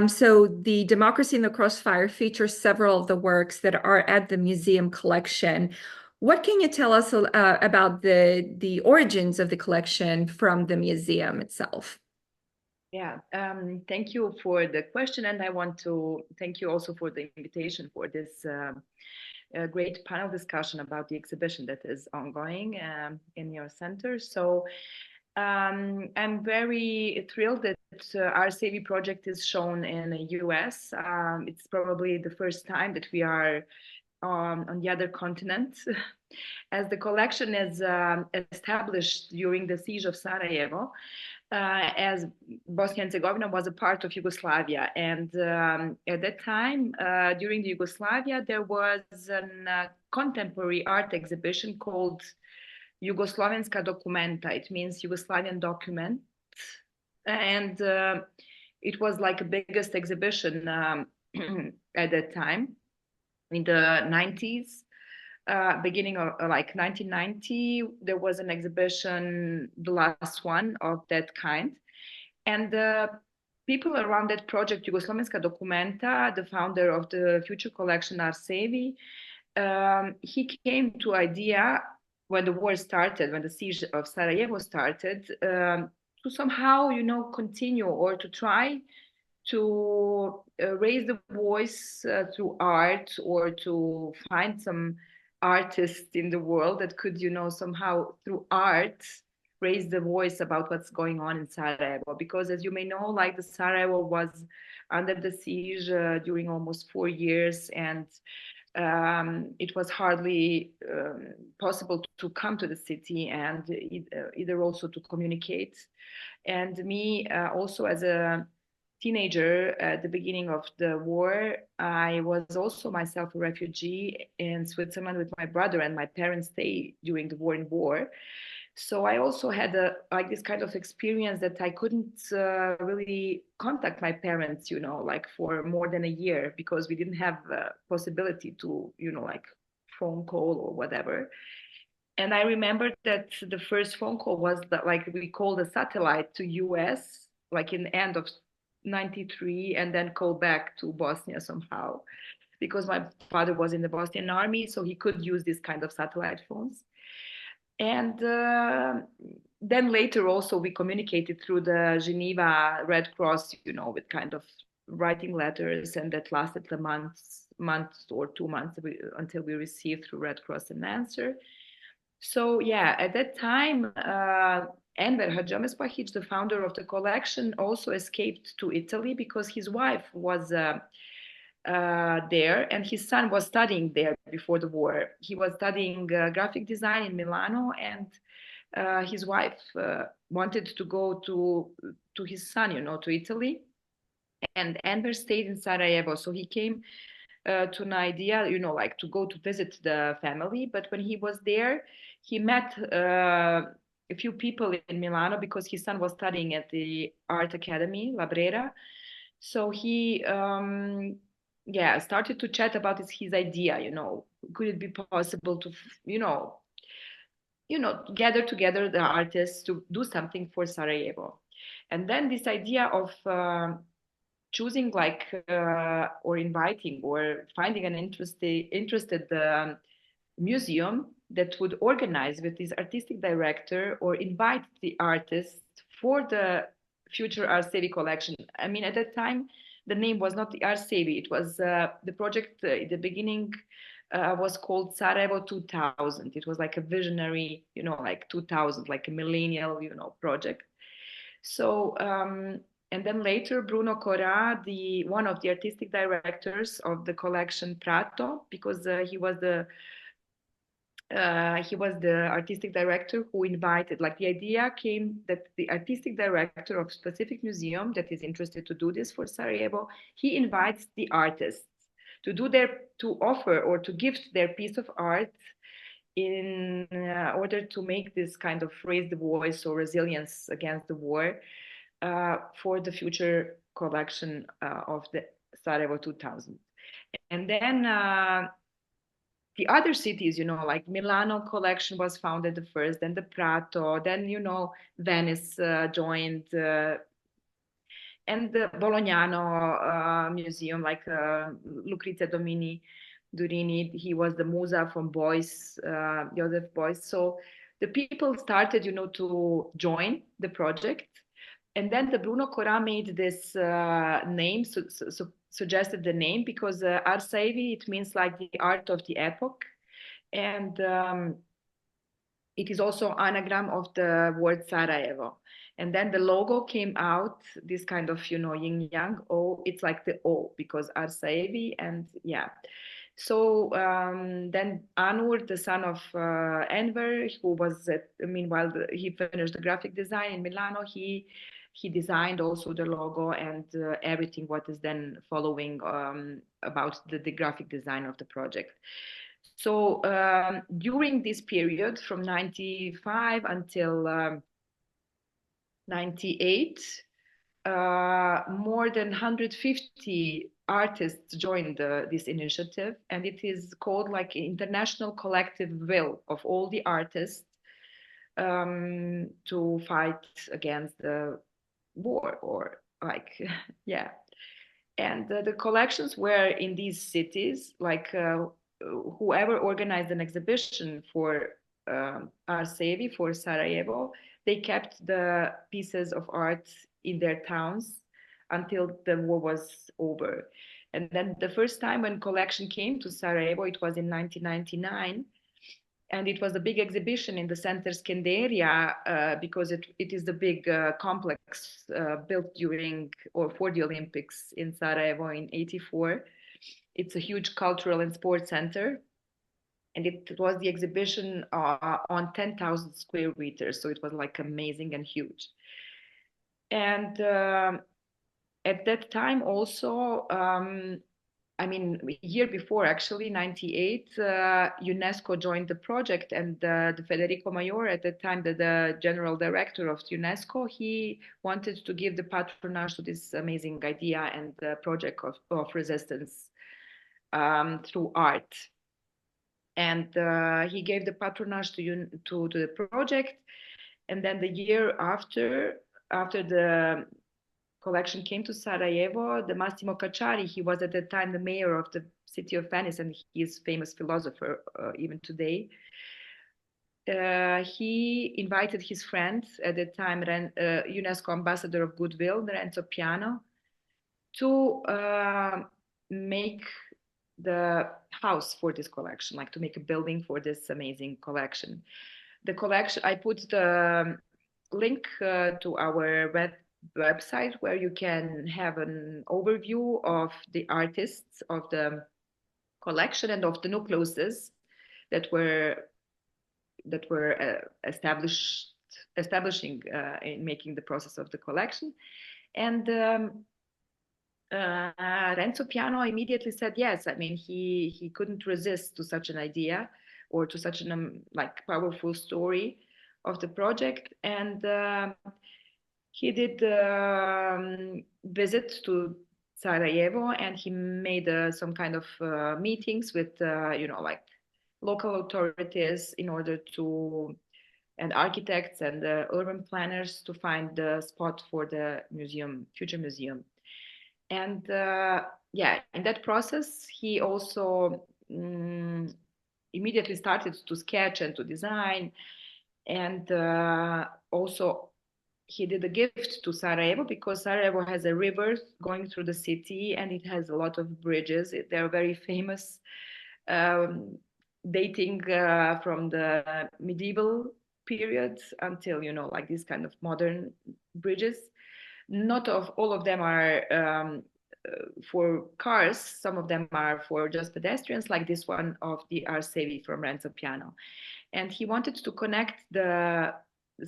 [SPEAKER 1] So the Democracy in the Crossfire features several of the works that are at the museum collection. What can you tell us about the origins of the collection from the museum itself?
[SPEAKER 7] Yeah, thank you for the question, and I want to thank you also for the invitation for this great panel discussion about the exhibition that is ongoing in your center. So I'm very thrilled that our Ars Aevi project is shown in the US. It's probably the first time that we are on the other continent, as the collection is established during the siege of Sarajevo, as Bosnia and Herzegovina was a part of Yugoslavia. And at that time, during the Yugoslavia, there was a contemporary art exhibition called Jugoslovenska dokumenta. It means Yugoslavian document. And it was like the biggest exhibition at that time in the 90s. Beginning of like 1990, there was an exhibition, the last one of that kind. And the people around that project, Jugoslovenska dokumenta, the founder of the future collection, Ars Aevi, he came to idea when the war started, when the siege of Sarajevo started, to somehow, continue or to try to raise the voice through art, or to find some artists in the world that could, somehow through art raise the voice about what's going on in Sarajevo. Because as you may know, like, the Sarajevo was under the siege during almost 4 years, and it was hardly possible to come to the city, and either also to communicate. And me, also as a teenager at the beginning of the war, I was also myself a refugee in Switzerland with my brother, and my parents stayed during the war. So I also had this kind of experience that I couldn't really contact my parents, like for more than a year, because we didn't have the possibility to, like phone call or whatever. And I remember that the first phone call was that, like, we called a satellite to US, like in the end of 93, and then call back to Bosnia somehow, because my father was in the Bosnian army, so he could use this kind of satellite phones. And then later also we communicated through the Geneva Red Cross, with kind of writing letters, and that lasted a month or 2 months until we received through Red Cross an answer. So yeah, at that time, Enver Hadžamespahić, the founder of the collection, also escaped to Italy because his wife was there, and his son was studying there before the war. He was studying graphic design in Milano, and his wife wanted to go to his son, to Italy. And Enver stayed in Sarajevo, so he came to an idea, like to go to visit the family. But when he was there, he met a few people in Milano, because his son was studying at the art academy, La Brera. So he started to chat about his idea, could it be possible to, gather together the artists to do something for Sarajevo. And then this idea of choosing or inviting or finding an interested museum that would organize with this artistic director or invite the artist for the future Ars Aevi collection. I mean, at that time, the name was not the Ars Aevi. It was the project at the beginning was called Sarajevo 2000. It was like a visionary, like 2000, like a millennial, project. So, and then later, Bruno Corà, one of the artistic directors of the collection Prato, because he was the artistic director who invited, like the idea came that the artistic director of specific museum that is interested to do this for Sarajevo, he invites the artists to offer or to gift their piece of art in order to make this kind of raise the voice or resilience against the war for the future collection of the Sarajevo 2000. And then the other cities, like Milano collection was founded the first, then the Prato, then, Venice joined, and the Bolognano Museum, like Lucrezia Durini, he was the Musa from Beuys, Joseph Beuys. So the people started, to join the project. And then the Bruno Corà made this name, suggested the name, because Ars Aevi, it means like the art of the epoch. And it is also anagram of the word Sarajevo. And then the logo came out, this kind of, yin yang O, it's like the O, because Ars Aevi, and yeah. So then Anur, the son of Enver, who was meanwhile he finished the graphic design in Milano, he designed also the logo and everything what is then following about the graphic design of the project. So during this period from 95 until 98, more than 150 artists joined this initiative, and it is called like international collective will of all the artists to fight against the war, or like yeah. And the collections were in these cities, like whoever organized an exhibition for Ars Aevi for Sarajevo, they kept the pieces of art in their towns until the war was over. And then the first time when collection came to Sarajevo, it was in 1999. And it was a big exhibition in the center Skenderia because it is the big complex built during or for the Olympics in Sarajevo in '84. It's a huge cultural and sports center. And it was the exhibition on 10,000 square meters. So it was like amazing and huge. And at that time also, I mean, a year before, actually, 98, UNESCO joined the project, and the Federico Mayor, at the time, the general director of UNESCO, he wanted to give the patronage to this amazing idea and the project of resistance through art. And he gave the patronage to the project. And then the year after the collection came to Sarajevo, the Massimo Cacciari, he was at the time the mayor of the city of Venice, and he is a famous philosopher even today. He invited his friend at the time, UNESCO ambassador of goodwill, Renzo Piano, to make the house for this collection, like to make a building for this amazing collection. The collection, I put the link to our website where you can have an overview of the artists of the collection and of the nucleuses that were establishing in making the process of the collection. And Renzo Piano immediately said yes. I mean, he couldn't resist to such an idea or to such an like powerful story of the project. And he did visit to Sarajevo, and he made some kind of meetings with like local authorities in order to, and architects and urban planners, to find the spot for the museum, future museum. And yeah, in that process, he also immediately started to sketch and to design. And also he did a gift to Sarajevo, because Sarajevo has a river going through the city, and it has a lot of bridges. They're very famous, dating from the medieval period until, like these kind of modern bridges. Not all of them are for cars. Some of them are for just pedestrians, like this one of the Ars Aevi from Renzo Piano. And he wanted to connect the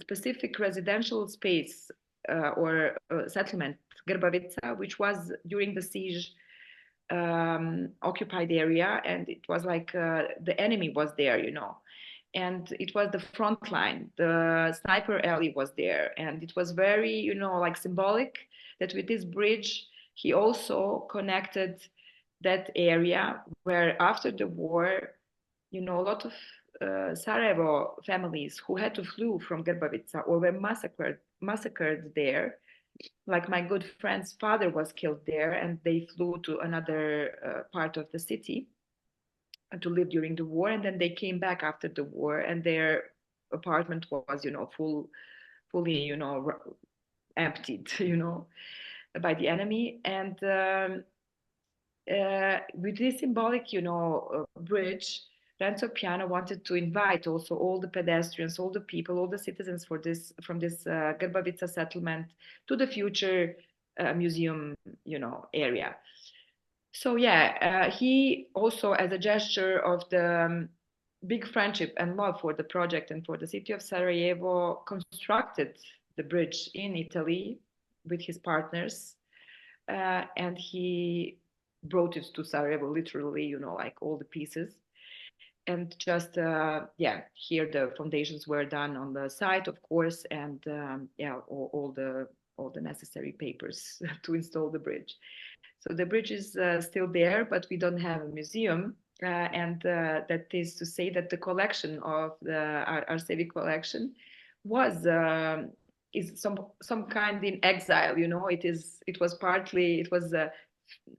[SPEAKER 7] specific residential space or settlement, Grbavica, which was during the siege occupied area, and it was like the enemy was there, and it was the front line. The sniper alley was there, and it was very, like symbolic that with this bridge he also connected that area where after the war, a lot of Sarajevo families who had to flee from Grbavica or were massacred there. Like my good friend's father was killed there, and they flew to another part of the city to live during the war, and then they came back after the war, and their apartment was, fully, emptied, by the enemy. And with this symbolic, bridge, Renzo Piano wanted to invite also all the pedestrians, all the people, all the citizens from this Grbavica settlement to the future museum, area. So yeah, he also, as a gesture of the big friendship and love for the project and for the city of Sarajevo, constructed the bridge in Italy with his partners, and he brought it to Sarajevo, literally, like all the pieces. And just here the foundations were done on the site, of course, and all the necessary papers to install the bridge. So the bridge is still there, but we don't have a museum, and that is to say that the collection of the Ars Aevi collection is some kind in exile. It was a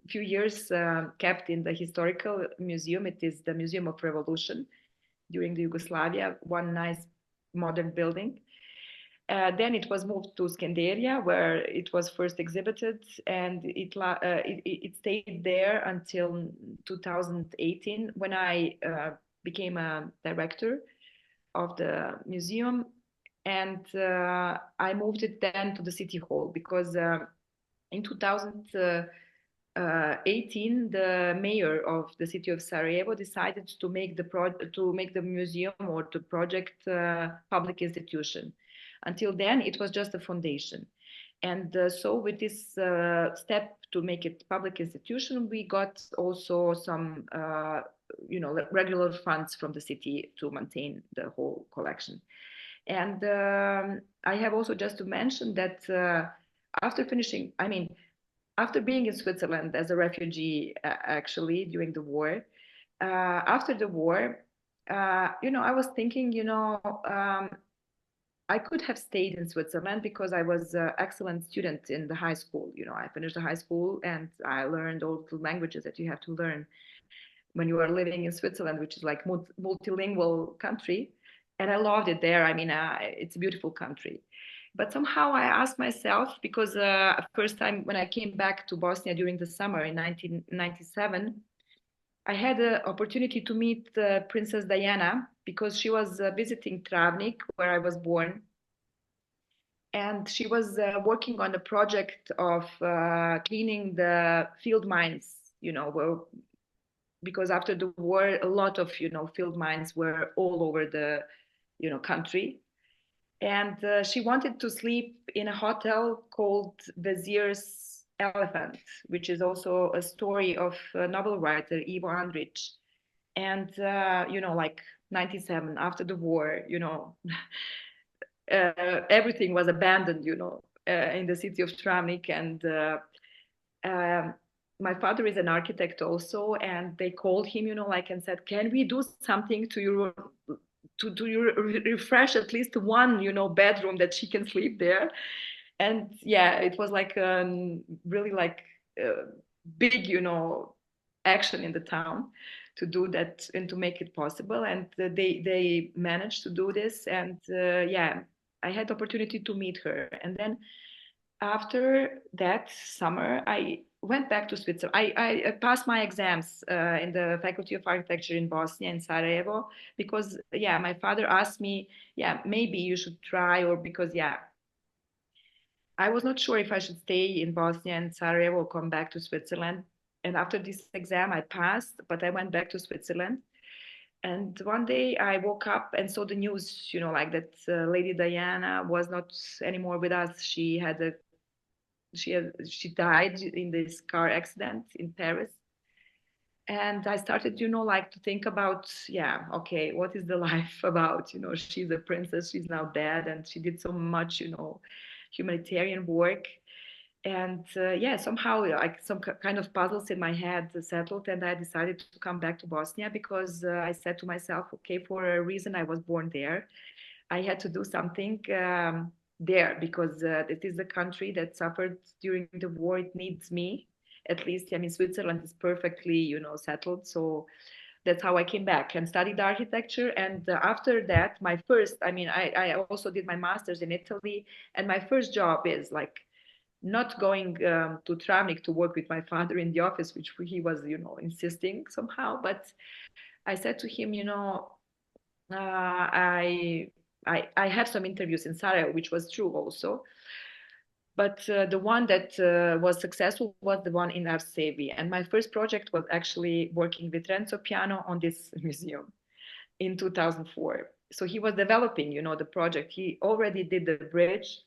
[SPEAKER 7] few years kept in the historical museum. It is the Museum of Revolution during the Yugoslavia, one nice modern building. Then it was moved to Scandaria, where it was first exhibited, and it stayed there until 2018, when I became a director of the museum. And I moved it then to the city hall, because in 2018, the mayor of the city of Sarajevo decided to make the museum or the project public institution. Until then, it was just a foundation. And so with this step to make it public institution, we got also some regular funds from the city to maintain the whole collection. And I have also just to mention that after being in Switzerland as a refugee, actually, during the war, after the war, I was thinking, I could have stayed in Switzerland, because I was an excellent student in the high school. I finished the high school and I learned all the languages that you have to learn when you are living in Switzerland, which is like multilingual country. And I loved it there. It's a beautiful country. But somehow I asked myself, because first time when I came back to Bosnia during the summer in 1997, I had the opportunity to meet Princess Diana, because she was visiting Travnik, where I was born. And she was working on the project of cleaning the field mines, because after the war, a lot of, field mines were all over the, country. And she wanted to sleep in a hotel called Vizier's Elephant, which is also a story of a novel writer, Ivo Andrić. And, like 97, after the war, everything was abandoned, in the city of Travnik. And my father is an architect also, and they called him, and said, can we do something to your refresh at least one, bedroom that she can sleep there. And yeah, it was like really like big, action in the town to do that and to make it possible. And they managed to do this. And yeah, I had the opportunity to meet her. And then after that summer, I went back to Switzerland. I passed my exams in the Faculty of Architecture in Bosnia, in Sarajevo, because, yeah, my father asked me, yeah, maybe you should try, or because, yeah, I was not sure if I should stay in Bosnia and Sarajevo or come back to Switzerland. And after this exam, I passed, but I went back to Switzerland. And one day I woke up and saw the news, like that Lady Diana was not anymore with us. She died in this car accident in Paris. And I started, like to think about, yeah, okay, what is the life about? She's a princess, she's now dead, and she did so much, humanitarian work. And yeah, somehow like some kind of puzzles in my head settled, and I decided to come back to Bosnia, because I said to myself, okay, for a reason I was born there, I had to do something there, because it is a country that suffered during the war. It needs me, at least. Switzerland is perfectly, settled. So that's how I came back and studied architecture. And after that, my first, I also did my master's in Italy, and my first job is like not going to Travnik to work with my father in the office, which he was, insisting somehow. But I said to him, I have some interviews in Sarajevo, which was true also. But the one that was successful was the one in Ars Aevi. And my first project was actually working with Renzo Piano on this museum in 2004. So he was developing, the project. He already did the bridge.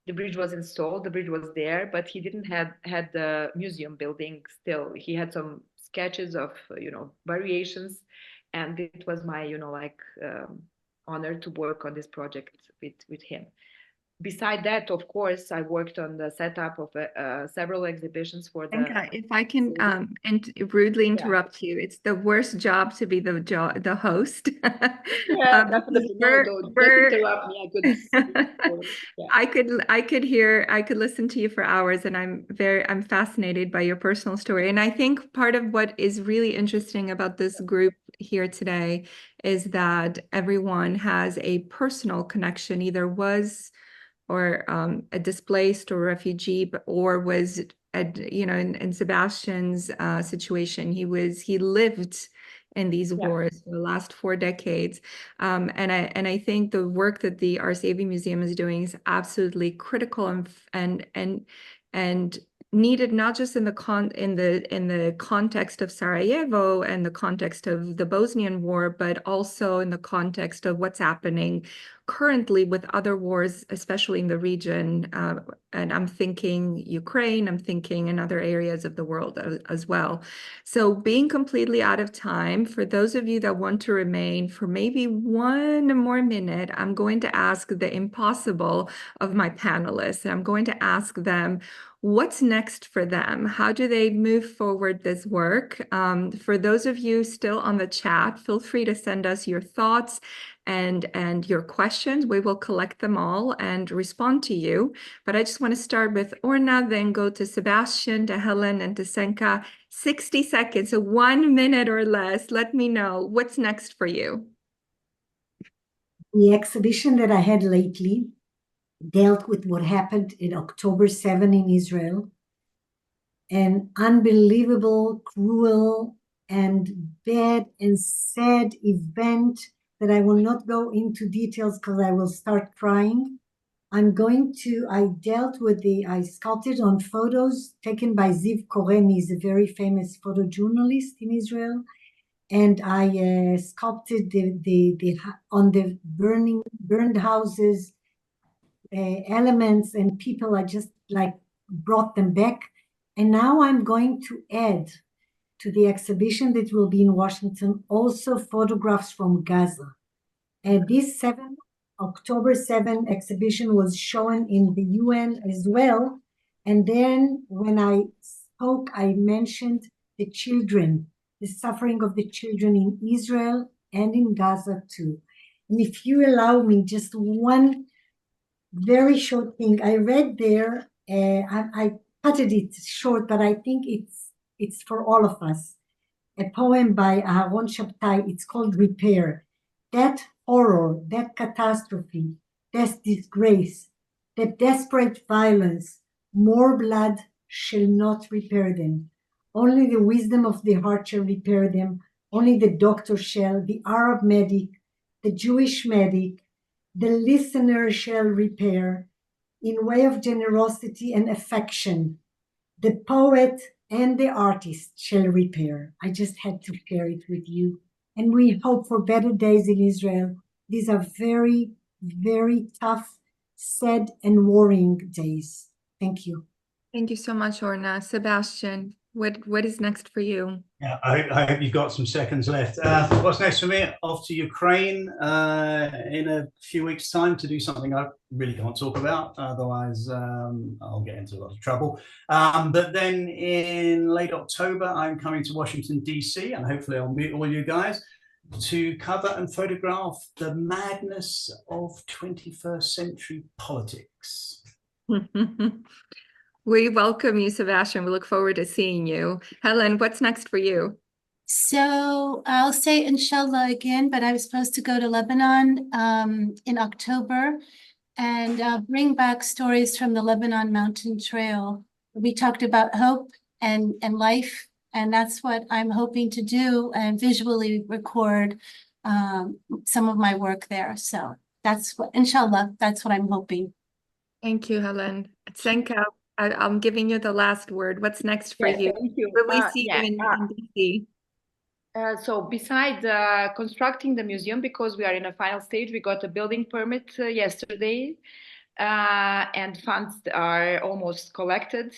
[SPEAKER 7] The bridge was installed, the bridge was there, but he didn't had the museum building still. He had some sketches of, variations. And it was my, honor to work on this project with him. beside that, of course, I worked on the setup of several exhibitions for the.
[SPEAKER 1] Senka, if I can rudely
[SPEAKER 7] Yeah.
[SPEAKER 1] interrupt you, it's the worst job to be the host.
[SPEAKER 7] Yeah, definitely. No, don't interrupt me. I could speak for, yeah.
[SPEAKER 1] I could listen to you for hours, and I'm fascinated by your personal story. And I think part of what is really interesting about this group here today is that everyone has a personal connection, either was or a displaced or refugee, or was in Sebastian's situation, he lived in these wars for the last 4 decades. And I think the work that the Ars Aevi Museum is doing is absolutely critical and needed, not just in the context of Sarajevo and the context of the Bosnian War, but also in the context of what's happening currently with other wars, especially in the region. And I'm thinking Ukraine, I'm thinking in other areas of the world as well. So being completely out of time, for those of you that want to remain for maybe 1 more minute, I'm going to ask the impossible of my panelists. And I'm going to ask them, what's next for them? How do they move forward this work? For those of you still on the chat, feel free to send us your thoughts and your questions. We will collect them all and respond to you. But I just want to start with Orna, then go to Sebastian, to Helen, and to Senka. 60 seconds, so 1 minute or less. Let me know what's next for you.
[SPEAKER 4] The exhibition that I had lately dealt with what happened in October 7 in Israel, an unbelievable, cruel, and bad and sad event that I will not go into details because I will start crying. I sculpted on photos taken by Ziv Koren. He's a very famous photojournalist in Israel. And I sculpted on the burned houses, elements and people. I just brought them back. And now I'm going to add to the exhibition that will be in Washington also photographs from Gaza. And this October 7 exhibition was shown in the UN as well. And then when I spoke, I mentioned the children, the suffering of the children in Israel and in Gaza too. And if you allow me just one very short thing, I read there, I cutted it short, but I think it's for all of us. A poem by Aharon Shabtai, it's called Repair. That horror, that catastrophe, that disgrace, that desperate violence, more blood shall not repair them. Only the wisdom of the heart shall repair them. Only the doctor shall, the Arab medic, the Jewish medic, the listener shall repair in way of generosity and affection. The poet and the artist shall repair. I just had to share it with you. And we hope for better days in Israel. These are very, very tough, sad, and worrying days. Thank you.
[SPEAKER 1] Thank you so much, Orna. Sebastian, what is next for you?
[SPEAKER 5] Yeah, I hope you've got some seconds left. What's next for me? Off to Ukraine in a few weeks' time to do something I really can't talk about. Otherwise, I'll get into a lot of trouble. But then in late October, I'm coming to Washington, D.C., and hopefully I'll meet all you guys to cover and photograph the madness of 21st century politics.
[SPEAKER 1] We welcome you, Sebastian. We look forward to seeing you. Helen, what's next for you?
[SPEAKER 6] So I'll say inshallah again, but I was supposed to go to Lebanon in October and bring back stories from the Lebanon Mountain Trail. We talked about hope and life, and that's what I'm hoping to do and visually record some of my work there. So that's what, inshallah, that's what I'm hoping.
[SPEAKER 1] Thank you, Helen. Senka, I'm giving you the last word. What's next for you?
[SPEAKER 7] Thank you.
[SPEAKER 1] Will we see you in DC?
[SPEAKER 7] So besides constructing the museum, because we are in a final stage, we got a building permit yesterday and funds are almost collected.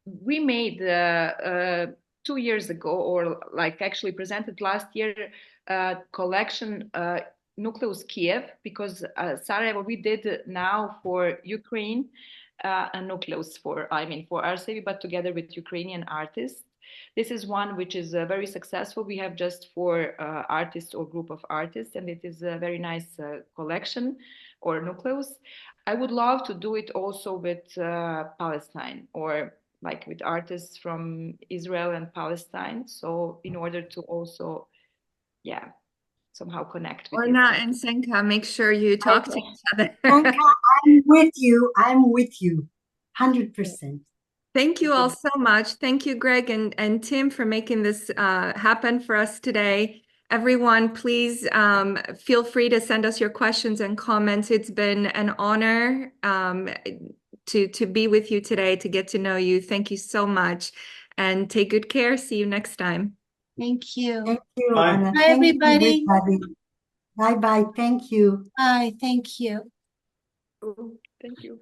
[SPEAKER 7] We made 2 years ago, or like actually presented last year, collection Nucleus Kiev, because Sarajevo, we did now for Ukraine a nucleus for Ars Aevi, but together with Ukrainian artists. This is one which is very successful. We have just 4 artists or group of artists, and it is a very nice collection or nucleus. I would love to do it also with Palestine, or like with artists from Israel and Palestine. So in order to also, yeah, somehow connect with
[SPEAKER 1] Orna
[SPEAKER 7] Israel.
[SPEAKER 1] and Senka, make sure you talk to each other.
[SPEAKER 4] Senka, I'm with you. I'm with you. 100%.
[SPEAKER 1] Thank you all so much. Thank you, Greg and Tim, for making this happen for us today. Everyone, please feel free to send us your questions and comments. It's been an honor to be with you today, to get to know you. Thank you so much, and take good care. See you next time.
[SPEAKER 6] Thank you.
[SPEAKER 4] Thank you,
[SPEAKER 3] Bye.
[SPEAKER 4] Anna.
[SPEAKER 6] Bye,
[SPEAKER 4] Thank you,
[SPEAKER 6] everybody.
[SPEAKER 4] Bye-bye. Thank you.
[SPEAKER 6] Bye. Thank you.
[SPEAKER 7] Thank you.